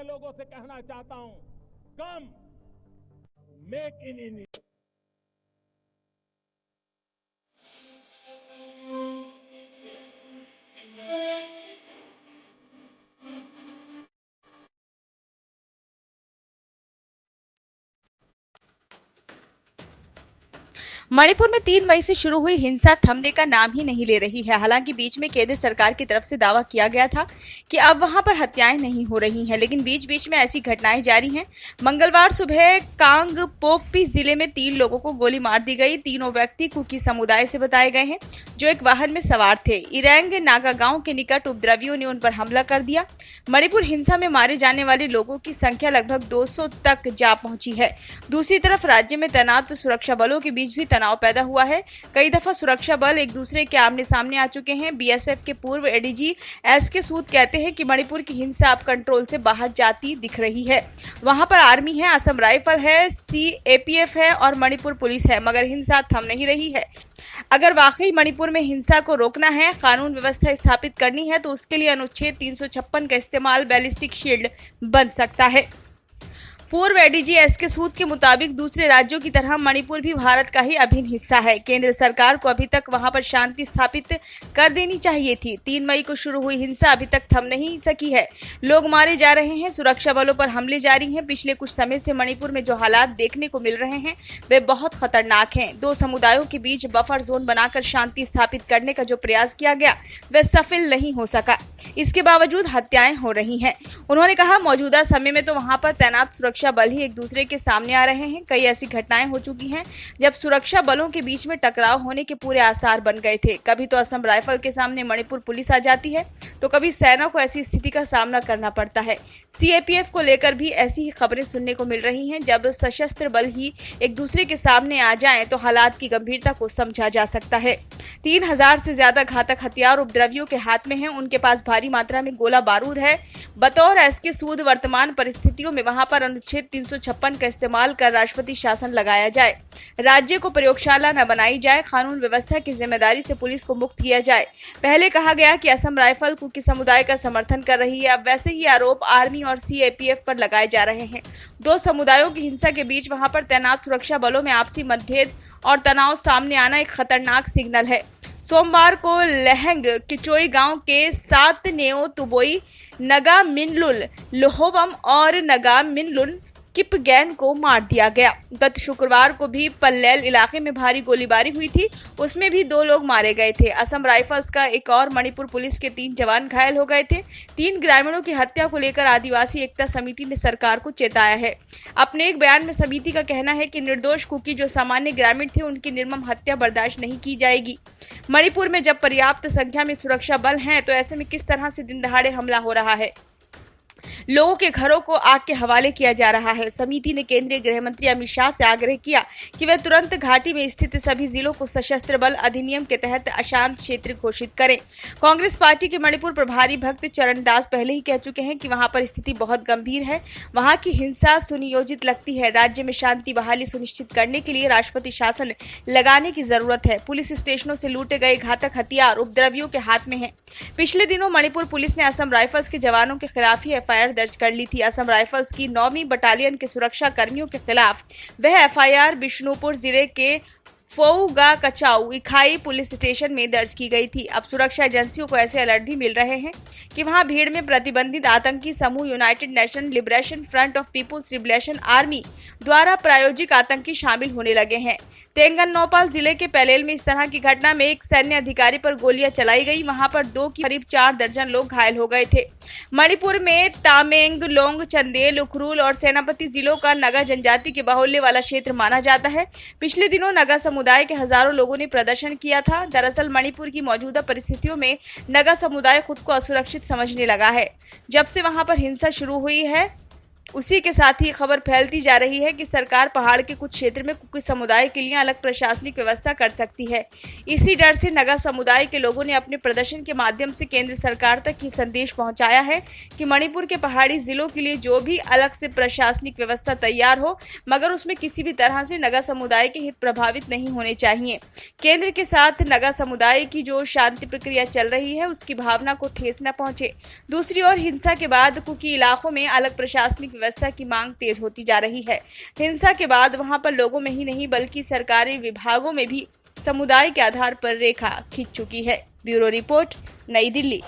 लोगों से कहना चाहता हूं, कम मेक इन इंडिया। मणिपुर में 3 मई से शुरू हुई हिंसा थमने का नाम ही नहीं ले रही है। हालांकि बीच में केंद्र सरकार की तरफ से दावा किया गया था कि अब वहां पर हत्याएं नहीं हो रही हैं, लेकिन बीच बीच में ऐसी घटनाएं जारी हैं। मंगलवार सुबह कांगपोकपी जिले में 3 लोगों को गोली मार दी गई। तीनों व्यक्ति कुकी समुदाय से बताए गए हैं, जो एक वाहन में सवार थे। इरेंग नागा गांव के निकट उपद्रवियों ने उन पर हमला कर दिया। मणिपुर हिंसा में मारे जाने वाले लोगों की संख्या लगभग 200 तक जा पहुंची है। दूसरी तरफ राज्य में तैनात सुरक्षा बलों के बीच भी तनाव पैदा हुआ है। कई दफा सुरक्षा बल एक दूसरे के आमने सामने आ चुके हैं। बीएसएफ के पूर्व एडीजी एसके सूद कहते हैं कि मणिपुर की हिंसा अब कंट्रोल से बाहर जाती दिख रही है। वहां पर आर्मी है, असम राइफल है, सीएपीएफ है और मणिपुर पुलिस है, मगर हिंसा थम नहीं रही है। अगर वाकई मणिपुर में हिंसा को रोकना है, कानून व्यवस्था स्थापित करनी है, तो उसके लिए अनुच्छेद 356 का इस्तेमाल बैलिस्टिक शील्ड बन सकता है। पूर्व एडीजी एसके सूद के मुताबिक दूसरे राज्यों की तरह मणिपुर भी भारत का ही अभिन्न हिस्सा है। केंद्र सरकार को अभी तक वहां पर शांति स्थापित कर देनी चाहिए थी। 3 मई को शुरू हुई हिंसा अभी तक थम नहीं सकी है। लोग मारे जा रहे हैं, सुरक्षा बलों पर हमले जारी हैं। पिछले कुछ समय से मणिपुर में जो हालात देखने को मिल रहे हैं वे बहुत खतरनाक हैं। 2 समुदायों के बीच बफर जोन बनाकर शांति स्थापित करने का जो प्रयास किया गया वह सफल नहीं हो सका। इसके बावजूद हत्याएं हो रही हैं। उन्होंने कहा, मौजूदा समय में तो वहां पर तैनात सुरक्षा बल ही एक दूसरे के सामने आ रहे हैं। कई ऐसी घटनाएं हो चुकी हैं जब सुरक्षा बलों के बीच में टकराव होने के पूरे आसार बन गए थे। कभी तो असम राइफल के सामने मणिपुर पुलिस आ जाती है, तो कभी सेना को ऐसी स्थिति का सामना करना पड़ता है। सीएपीएफ को लेकर भी ऐसी ही खबरें सुनने को मिल रही हैं। जब सशस्त्र बल ही एक दूसरे के सामने आ जाएं, तो हालात की गंभीरता को समझा जा सकता है। 3000 से ज्यादा घातक हथियार उपद्रवियों के हाथ में हैं। उनके पास भारी मात्रा में गोला बारूद है। बतौर एसके सूद वर्तमान परिस्थितियों में वहां पर अनुच्छेद 356 का इस्तेमाल कर राष्ट्रपति शासन लगाया जाए, राज्य को प्रयोगशाला न बनाई जाए, कानून व्यवस्था की जिम्मेदारी से पुलिस को मुक्त किया जाए। पहले कहा गया कि असम राइफल कुकी समुदाय का समर्थन कर रही है, अब वैसे ही आरोप आर्मी और सीएपीएफ पर लगाए जा रहे हैं। 2 समुदायों की हिंसा के बीच वहां पर तैनात सुरक्षा बलों में आपसी मतभेद और तनाव सामने आना एक खतरनाक सिग्नल है। सोमवार को लहंग किचोई गांव के 7 नेओ तुबोई, नगा मिनलुल लोहोवम और नगा मिनलुन किपगैन को मार दिया गया। गत शुक्रवार को भी पल्लेल इलाके में भारी गोलीबारी हुई थी, उसमें भी 2 लोग मारे गए थे। असम राइफल्स का एक और मणिपुर पुलिस के 3 जवान घायल हो गए थे। 3 ग्रामीणों की हत्या को लेकर आदिवासी एकता समिति ने सरकार को चेताया है। अपने एक बयान में समिति का कहना है कि निर्दोष कुकी जो सामान्य ग्रामीण थे, उनकी निर्मम हत्या बर्दाश्त नहीं की जाएगी। मणिपुर में जब पर्याप्त संख्या में सुरक्षा बल हैं, तो ऐसे में किस तरह से दिन दहाड़े हमला हो रहा है, लोगों के घरों को आग के हवाले किया जा रहा है। समिति ने केंद्रीय गृह मंत्री अमित शाह से आग्रह किया कि वे तुरंत घाटी में स्थित सभी जिलों को सशस्त्र बल अधिनियम के तहत अशांत क्षेत्र घोषित करें। कांग्रेस पार्टी के मणिपुर प्रभारी भक्त चरण दास पहले ही कह चुके हैं कि वहां पर स्थिति बहुत गंभीर है, वहां की हिंसा सुनियोजित लगती है। राज्य में शांति बहाली सुनिश्चित करने के लिए राष्ट्रपति शासन लगाने की जरूरत है। पुलिस स्टेशनों से लूटे गए घातक हथियार उपद्रवियों के हाथ में है। पिछले दिनों मणिपुर पुलिस ने असम राइफल्स के जवानों के खिलाफ ही एफआईआर दर्ज कर ली थी। असम राइफल्स की 9वीं बटालियन के सुरक्षा कर्मियों के खिलाफ वह एफआईआर बिष्णुपुर जिले के फोउगा कचाऊ इखाई पुलिस स्टेशन में दर्ज की गई थी। अब सुरक्षा एजेंसियों को ऐसे अलर्ट भी मिल रहे हैं कि वहां भीड़ में प्रतिबंधित आतंकी समूह United Nation Liberation Front of People's Liberation Army द्वारा प्रायोजित आतंकी शामिल होने लगे हैं। तेलंगाना जिले के पैलेल में इस तरह की घटना में एक सैन्य अधिकारी पर गोलियां चलाई गई। वहां पर 2 की करीब 4 दर्जन लोग घायल हो गए थे। मणिपुर में तामेंगलोंग, चंदेल, उखरूल और सेनापति जिलों का नगा जनजाति के बाहुल्य वाला क्षेत्र माना जाता है। पिछले दिनों नगा समुदाय के हजारों लोगों ने प्रदर्शन किया था। दरअसल मणिपुर की मौजूदा परिस्थितियों में नगा समुदाय खुद को असुरक्षित समझने लगा है। जब से वहां पर हिंसा शुरू हुई है, उसी के साथ ही खबर फैलती जा रही है कि सरकार पहाड़ के कुछ क्षेत्र में कुकी समुदाय के लिए अलग प्रशासनिक व्यवस्था कर सकती है। इसी डर से नगा समुदाय के लोगों ने अपने प्रदर्शन के माध्यम से केंद्र सरकार तक ये संदेश पहुंचाया है कि मणिपुर के पहाड़ी जिलों के लिए जो भी अलग से प्रशासनिक व्यवस्था तैयार हो, मगर उसमें किसी भी तरह से नगा समुदाय के हित प्रभावित नहीं होने चाहिए। केंद्र के साथ नगा समुदाय की जो शांति प्रक्रिया चल रही है उसकी भावना को ठेस न पहुंचे। दूसरी ओर हिंसा के बाद कुकी इलाकों में अलग प्रशासनिक व्यवस्था की मांग तेज होती जा रही है। हिंसा के बाद वहां पर लोगों में ही नहीं बल्कि सरकारी विभागों में भी समुदाय के आधार पर रेखा खींच चुकी है। ब्यूरो रिपोर्ट, नई दिल्ली।